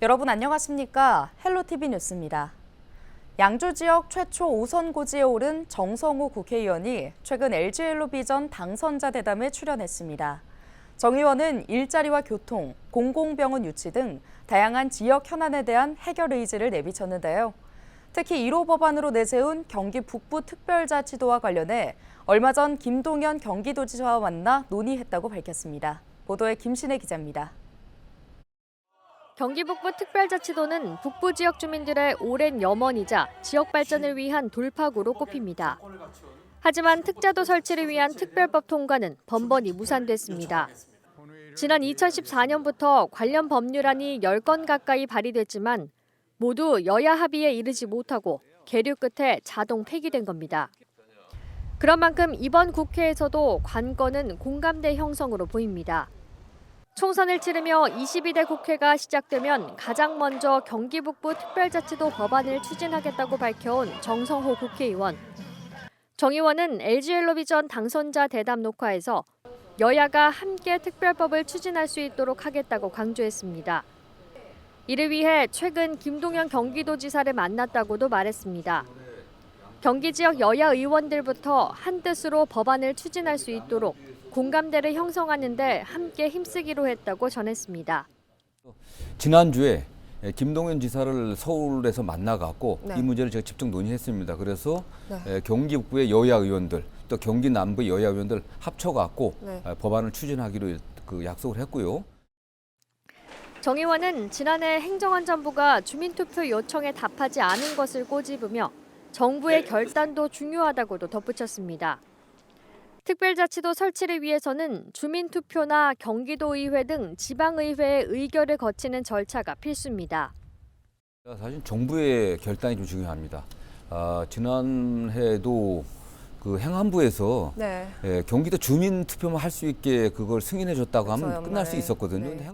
여러분 안녕하십니까? 헬로티비 뉴스입니다. 양주 지역 최초 5선 고지에 오른 정성호 국회의원이 최근 LG엘로비전 당선자 대담에 출연했습니다. 정 의원은 일자리와 교통, 공공병원 유치 등 다양한 지역 현안에 대한 해결 의지를 내비쳤는데요. 특히 1호 법안으로 내세운 경기 북부 특별자치도와 관련해 얼마 전 김동연 경기도지사와 만나 논의했다고 밝혔습니다. 보도에 김신혜 기자입니다. 경기 북부 특별자치도는 북부 지역 주민들의 오랜 염원이자 지역 발전을 위한 돌파구로 꼽힙니다. 하지만 특자도 설치를 위한 특별법 통과는 번번이 무산됐습니다. 지난 2014년부터 관련 법률안이 10건 가까이 발의됐지만 모두 여야 합의에 이르지 못하고 계류 끝에 자동 폐기된 겁니다. 그런 만큼 이번 국회에서도 관건은 공감대 형성으로 보입니다. 총선을 치르며 22대 국회가 시작되면 가장 먼저 경기 북부 특별자치도 법안을 추진하겠다고 밝혀온 정성호 국회의원. 정 의원은 LG엘로비전 당선자 대담 녹화에서 여야가 함께 특별법을 추진할 수 있도록 하겠다고 강조했습니다. 이를 위해 최근 김동연 경기도지사를 만났다고도 말했습니다. 경기 지역 여야 의원들부터 한뜻으로 법안을 추진할 수 있도록 공감대를 형성하는 데 함께 힘쓰기로 했다고 전했습니다. 지난주에 김동연 지사를 서울에서 만나갖고 이 문제를 제가 직접 논의했습니다. 그래서 경기 북부의 여야 의원들 또 경기 남부의 여야 의원들 합쳐갖고 법안을 추진하기로 약속을 했고요. 정 의원은 지난해 행정안전부가 주민투표 요청에 답하지 않은 것을 꼬집으며 정부의 결단도 중요하다고도 덧붙였습니다. 특별자치도 설치를 위해서는 주민투표나 경기도의회 등 지방의회의 의결을 거치는 절차가 필수입니다. 사실 정부의 결단이 좀 중요합니다. 지난해에도 그 행안부에서 경기도 주민투표만 할 수 있게 그걸 승인해줬다고 하면 끝날 수 있었거든요. 근데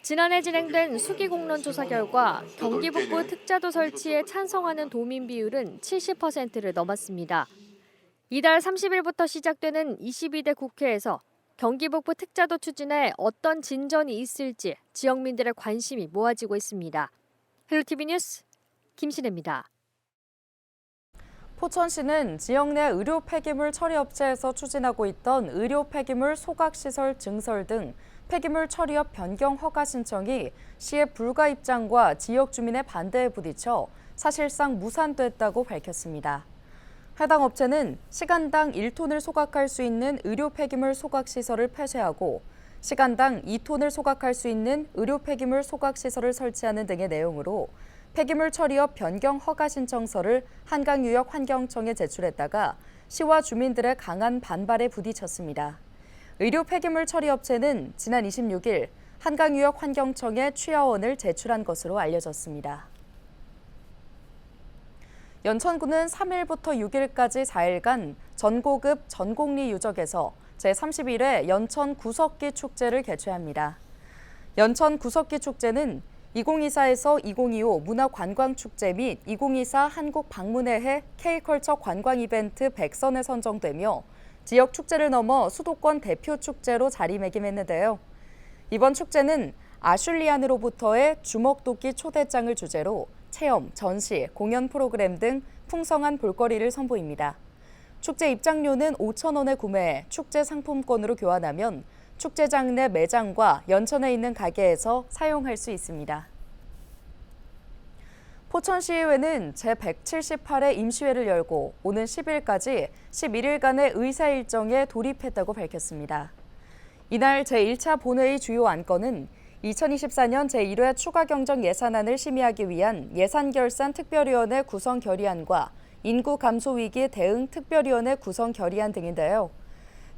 지난해 진행된 수기공론 조사 결과 경기 북부 특자도 설치에 찬성하는 도민 비율은 70%를 넘었습니다. 이달 30일부터 시작되는 22대 국회에서 경기 북부 특자도 추진에 어떤 진전이 있을지 지역민들의 관심이 모아지고 있습니다. 헬로티비 뉴스 김신혜입니다. 포천시는 지역 내 의료 폐기물 처리 업체에서 추진하고 있던 의료 폐기물 소각시설 증설 등 폐기물 처리업 변경 허가 신청이 시의 불가 입장과 지역 주민의 반대에 부딪혀 사실상 무산됐다고 밝혔습니다. 해당 업체는 시간당 1톤을 소각할 수 있는 의료 폐기물 소각 시설을 폐쇄하고 시간당 2톤을 소각할 수 있는 의료 폐기물 소각 시설을 설치하는 등의 내용으로 폐기물 처리업 변경 허가 신청서를 한강유역 환경청에 제출했다가 시와 주민들의 강한 반발에 부딪혔습니다. 의료 폐기물 처리 업체는 지난 26일 한강유역 환경청에 취하원을 제출한 것으로 알려졌습니다. 연천구는 3일부터 6일까지 4일간 전고급 전곡리 유적에서 제31회 연천 구석기 축제를 개최합니다. 연천 구석기 축제는 2024에서 2025 문화관광축제 및 2024 한국방문회해 K컬처 관광 이벤트 100선에 선정되며 지역 축제를 넘어 수도권 대표 축제로 자리매김했는데요. 이번 축제는 아슐리안으로부터의 주먹도끼 초대장을 주제로 체험, 전시, 공연 프로그램 등 풍성한 볼거리를 선보입니다. 축제 입장료는 5,000원에 구매해 축제 상품권으로 교환하면 축제장 내 매장과 연천에 있는 가게에서 사용할 수 있습니다. 포천시의회는 제178회 임시회를 열고 오는 10일까지 11일간의 의사 일정에 돌입했다고 밝혔습니다. 이날 제1차 본회의 주요 안건은 2024년 제1회 추가 경정 예산안을 심의하기 위한 예산결산 특별위원회 구성 결의안과 인구 감소 위기 대응 특별위원회 구성 결의안 등인데요.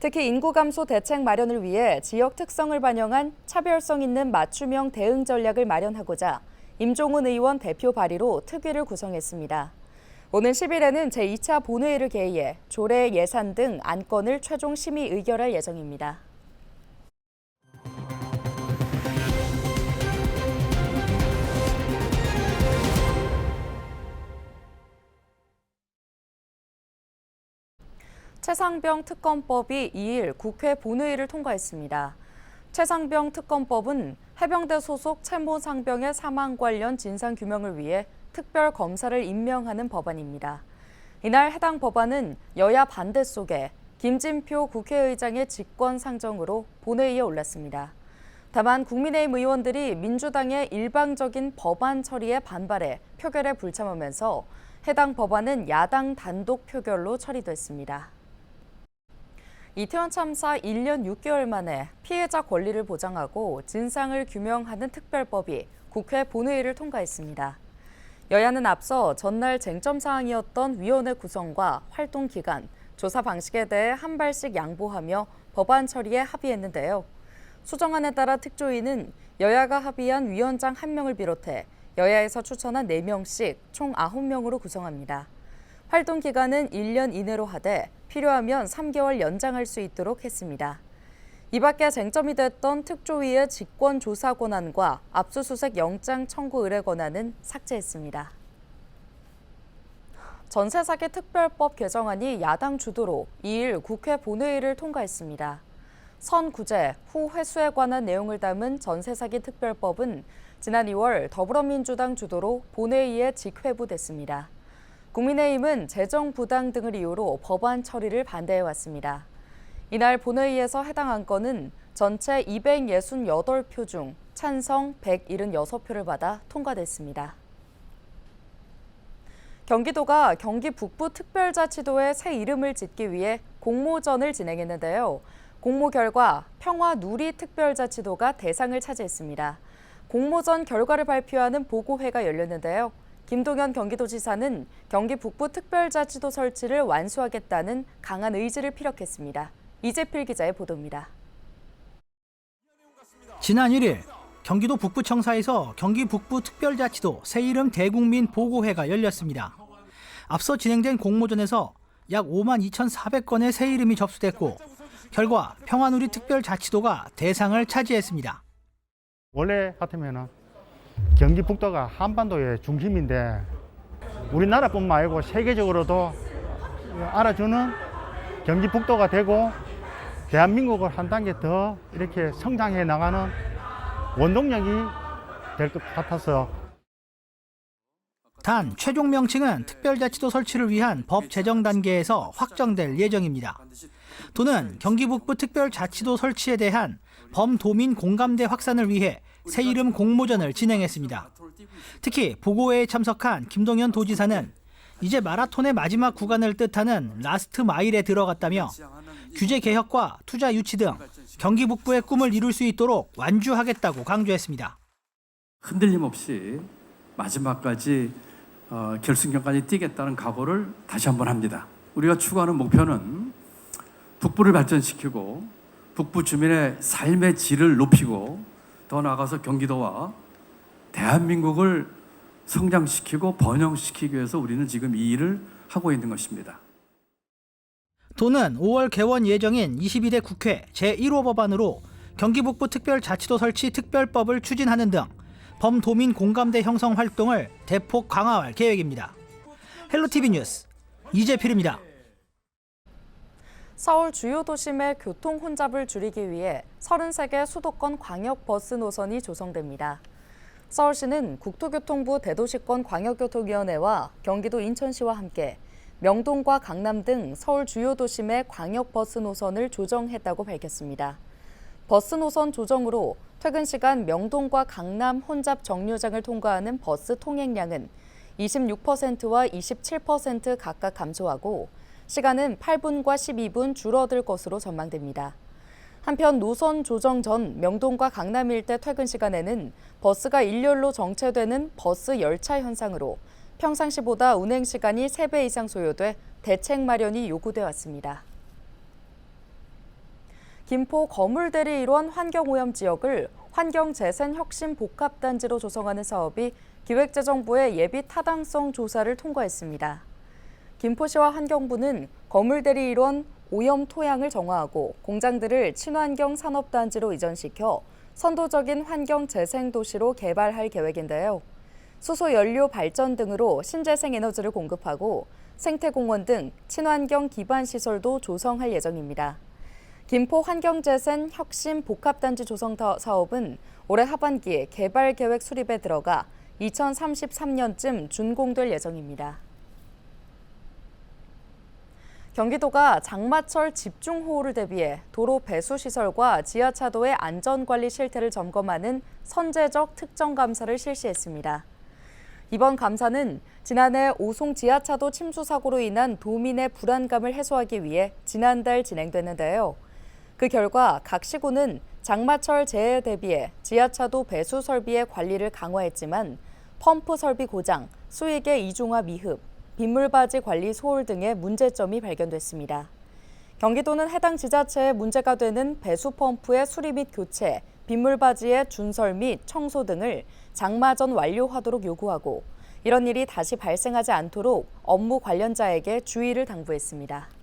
특히 인구 감소 대책 마련을 위해 지역 특성을 반영한 차별성 있는 맞춤형 대응 전략을 마련하고자 임종훈 의원 대표 발의로 특위를 구성했습니다. 오는 10일에는 제2차 본회의를 개의해 조례 예산 등 안건을 최종 심의 의결할 예정입니다. 최상병 특검법이 2일 국회 본회의를 통과했습니다. 최상병 특검법은 해병대 소속 채모 상병의 사망 관련 진상 규명을 위해 특별 검사를 임명하는 법안입니다. 이날 해당 법안은 여야 반대 속에 김진표 국회의장의 직권 상정으로 본회의에 올랐습니다. 다만 국민의힘 의원들이 민주당의 일방적인 법안 처리에 반발해 표결에 불참하면서 해당 법안은 야당 단독 표결로 처리됐습니다. 이태원 참사 1년 6개월 만에 피해자 권리를 보장하고 진상을 규명하는 특별법이 국회 본회의를 통과했습니다. 여야는 앞서 전날 쟁점 사항이었던 위원회 구성과 활동 기간, 조사 방식에 대해 한 발씩 양보하며 법안 처리에 합의했는데요. 수정안에 따라 특조위는 여야가 합의한 위원장 1명을 비롯해 여야에서 추천한 4명씩 총 9명으로 구성합니다. 활동 기간은 1년 이내로 하되 필요하면 3개월 연장할 수 있도록 했습니다. 이 밖에 쟁점이 됐던 특조위의 직권 조사 권한과 압수수색 영장 청구 의뢰 권한은 삭제했습니다. 전세 사기 특별법 개정안이 야당 주도로 2일 국회 본회의를 통과했습니다. 선구제, 후 회수에 관한 내용을 담은 전세 사기 특별법은 지난 2월 더불어민주당 주도로 본회의에 직회부됐습니다. 국민의힘은 재정 부당 등을 이유로 법안 처리를 반대해왔습니다. 이날 본회의에서 해당 안건은 전체 268표 중 찬성 176표를 받아 통과됐습니다. 경기도가 경기 북부특별자치도의 새 이름을 짓기 위해 공모전을 진행했는데요. 공모 결과 평화누리특별자치도가 대상을 차지했습니다. 공모전 결과를 발표하는 보고회가 열렸는데요. 김동연 경기도지사는 경기 북부특별자치도 설치를 완수하겠다는 강한 의지를 피력했습니다. 이재필 기자의 보도입니다. 지난 1일 경기도 북부청사에서 경기 북부특별자치도 새 이름 대국민 보고회가 열렸습니다. 앞서 진행된 공모전에서 약 52,400건의 새 이름이 접수됐고 결과 평화누리특별자치도가 대상을 차지했습니다. 원래 같으면 경기 북도가 한반도의 중심인데 우리나라뿐만 아니고 세계적으로도 알아주는 경기 북도가 되고 대한민국을 한 단계 더 이렇게 성장해 나가는 원동력이 될 것 같아서. 단 최종 명칭은 특별자치도 설치를 위한 법 제정 단계에서 확정될 예정입니다. 도는 경기 북부 특별자치도 설치에 대한 범도민 공감대 확산을 위해 새 이름 공모전을 진행했습니다. 특히 보고회에 참석한 김동연 도지사는 이제 마라톤의 마지막 구간을 뜻하는 라스트 마일에 들어갔다며 규제 개혁과 투자 유치 등 경기 북부의 꿈을 이룰 수 있도록 완주하겠다고 강조했습니다. 흔들림 없이 마지막까지 결승전까지 뛰겠다는 각오를 다시 한번 합니다. 우리가 추구하는 목표는 북부를 발전시키고 북부 주민의 삶의 질을 높이고 더 나아가서 경기도와 대한민국을 성장시키고 번영시키기 위해서 우리는 지금 이 일을 하고 있는 것입니다. 도는 5월 개원 예정인 22대 국회 제1호 법안으로 경기 북부 특별자치도 설치 특별법을 추진하는 등 범도민 공감대 형성 활동을 대폭 강화할 계획입니다. 헬로티비 뉴스 이재필입니다. 서울 주요 도심의 교통 혼잡을 줄이기 위해 33개 수도권 광역버스 노선이 조성됩니다. 서울시는 국토교통부 대도시권 광역교통위원회와 경기도 인천시와 함께 명동과 강남 등 서울 주요 도심의 광역버스 노선을 조정했다고 밝혔습니다. 버스 노선 조정으로 퇴근 시간 명동과 강남 혼잡 정류장을 통과하는 버스 통행량은 26%와 27% 각각 감소하고 시간은 8분과 12분 줄어들 것으로 전망됩니다. 한편 노선 조정 전 명동과 강남 일대 퇴근 시간에는 버스가 일렬로 정체되는 버스 열차 현상으로 평상시보다 운행 시간이 3배 이상 소요돼 대책 마련이 요구돼 왔습니다. 김포 거물대리 일원 환경오염 지역을 환경재생혁신복합단지로 조성하는 사업이 기획재정부의 예비 타당성 조사를 통과했습니다. 김포시와 환경부는 거물대리 일원 오염 토양을 정화하고 공장들을 친환경 산업단지로 이전시켜 선도적인 환경재생도시로 개발할 계획인데요. 수소연료 발전 등으로 신재생 에너지를 공급하고 생태공원 등 친환경 기반 시설도 조성할 예정입니다. 김포 환경재생 혁신 복합단지 조성 사업은 올해 하반기에 개발 계획 수립에 들어가 2033년쯤 준공될 예정입니다. 경기도가 장마철 집중호우를 대비해 도로 배수 시설과 지하차도의 안전관리 실태를 점검하는 선제적 특정 감사를 실시했습니다. 이번 감사는 지난해 오송 지하차도 침수 사고로 인한 도민의 불안감을 해소하기 위해 지난달 진행됐는데요. 그 결과 각 시군은 장마철 재해에 대비해 지하차도 배수 설비의 관리를 강화했지만 펌프 설비 고장, 수익의 이중화 미흡, 빗물바지 관리 소홀 등의 문제점이 발견됐습니다. 경기도는 해당 지자체에 문제가 되는 배수 펌프의 수리 및 교체, 빗물바지의 준설 및 청소 등을 장마 전 완료하도록 요구하고 이런 일이 다시 발생하지 않도록 업무 관련자에게 주의를 당부했습니다.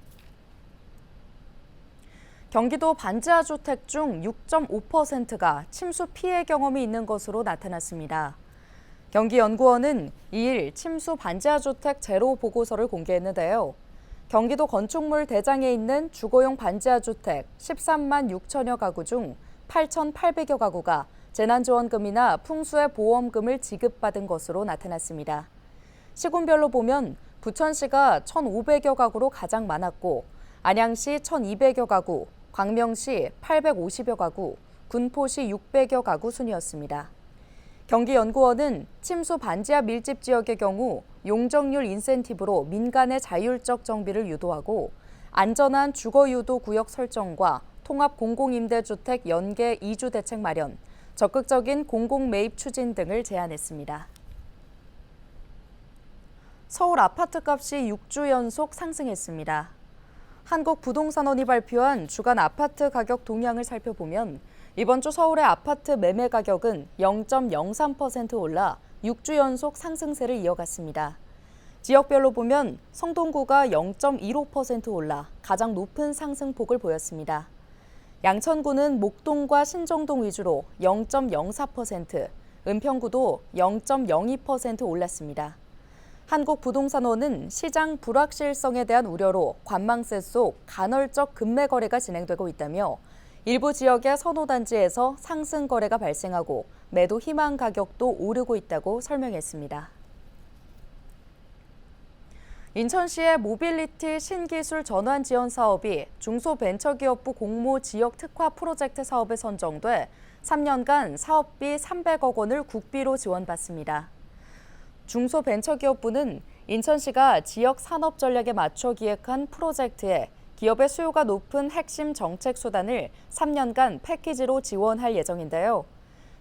경기도 반지하 주택 중 6.5%가 침수 피해 경험이 있는 것으로 나타났습니다. 경기연구원은 2일 침수 반지하 주택 제로 보고서를 공개했는데요. 경기도 건축물 대장에 있는 주거용 반지하 주택 13만 6천여 가구 중 8,800여 가구가 재난지원금이나 풍수의 보험금을 지급받은 것으로 나타났습니다. 시군별로 보면 부천시가 1,500여 가구로 가장 많았고 안양시 1,200여 가구, 광명시 850여 가구, 군포시 600여 가구 순이었습니다. 경기연구원은 침수 반지하 밀집 지역의 경우 용적률 인센티브로 민간의 자율적 정비를 유도하고 안전한 주거유도 구역 설정과 통합 공공임대주택 연계 이주 대책 마련, 적극적인 공공매입 추진 등을 제안했습니다. 서울 아파트값이 6주 연속 상승했습니다. 한국부동산원이 발표한 주간 아파트 가격 동향을 살펴보면 이번 주 서울의 아파트 매매 가격은 0.03% 올라 6주 연속 상승세를 이어갔습니다. 지역별로 보면 성동구가 0.15% 올라 가장 높은 상승폭을 보였습니다. 양천구는 목동과 신정동 위주로 0.04%, 은평구도 0.02% 올랐습니다. 한국부동산원은 시장 불확실성에 대한 우려로 관망세 속 간헐적 급매 거래가 진행되고 있다며 일부 지역의 선호단지에서 상승 거래가 발생하고 매도 희망 가격도 오르고 있다고 설명했습니다. 인천시의 모빌리티 신기술 전환 지원 사업이 중소벤처기업부 공모 지역 특화 프로젝트 사업에 선정돼 3년간 사업비 300억 원을 국비로 지원받습니다. 중소벤처기업부는 인천시가 지역 산업 전략에 맞춰 기획한 프로젝트에 기업의 수요가 높은 핵심 정책 수단을 3년간 패키지로 지원할 예정인데요.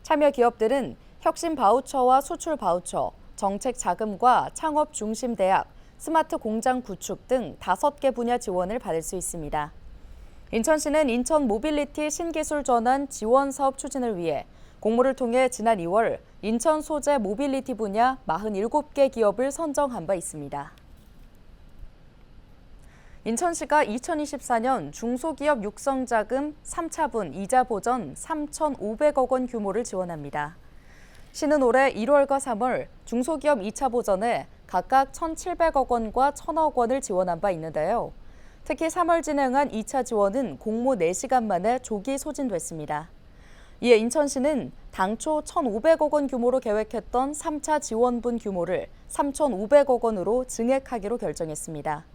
참여 기업들은 혁신 바우처와 수출 바우처, 정책 자금과 창업 중심 대학, 스마트 공장 구축 등 5개 분야 지원을 받을 수 있습니다. 인천시는 인천 모빌리티 신기술 전환 지원 사업 추진을 위해 공모를 통해 지난 2월 인천 소재 모빌리티 분야 47개 기업을 선정한 바 있습니다. 인천시가 2024년 중소기업 육성자금 3차분 이자 보전 3,500억 원 규모를 지원합니다. 시는 올해 1월과 3월 중소기업 2차 보전에 각각 1,700억 원과 1,000억 원을 지원한 바 있는데요. 특히 3월 진행한 2차 지원은 공모 4시간 만에 조기 소진됐습니다. 이에 인천시는 당초 1,500억 원 규모로 계획했던 3차 지원분 규모를 3,500억 원으로 증액하기로 결정했습니다.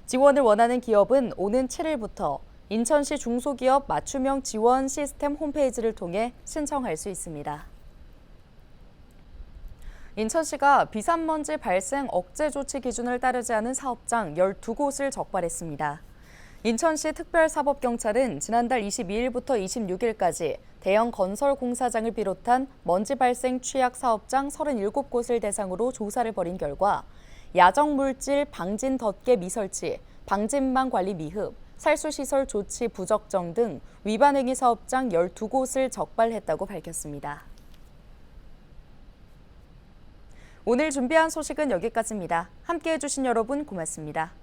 지원을 원하는 기업은 오는 7일부터 인천시 중소기업 맞춤형 지원 시스템 홈페이지를 통해 신청할 수 있습니다. 인천시가 비산먼지 발생 억제 조치 기준을 따르지 않은 사업장 12곳을 적발했습니다. 인천시 특별사법경찰은 지난달 22일부터 26일까지 대형 건설 공사장을 비롯한 먼지 발생 취약 사업장 37곳을 대상으로 조사를 벌인 결과 야적물질 방진 덮개 미설치, 방진망 관리 미흡, 살수시설 조치 부적정 등 위반 행위 사업장 12곳을 적발했다고 밝혔습니다. 오늘 준비한 소식은 여기까지입니다. 함께해 주신 여러분 고맙습니다.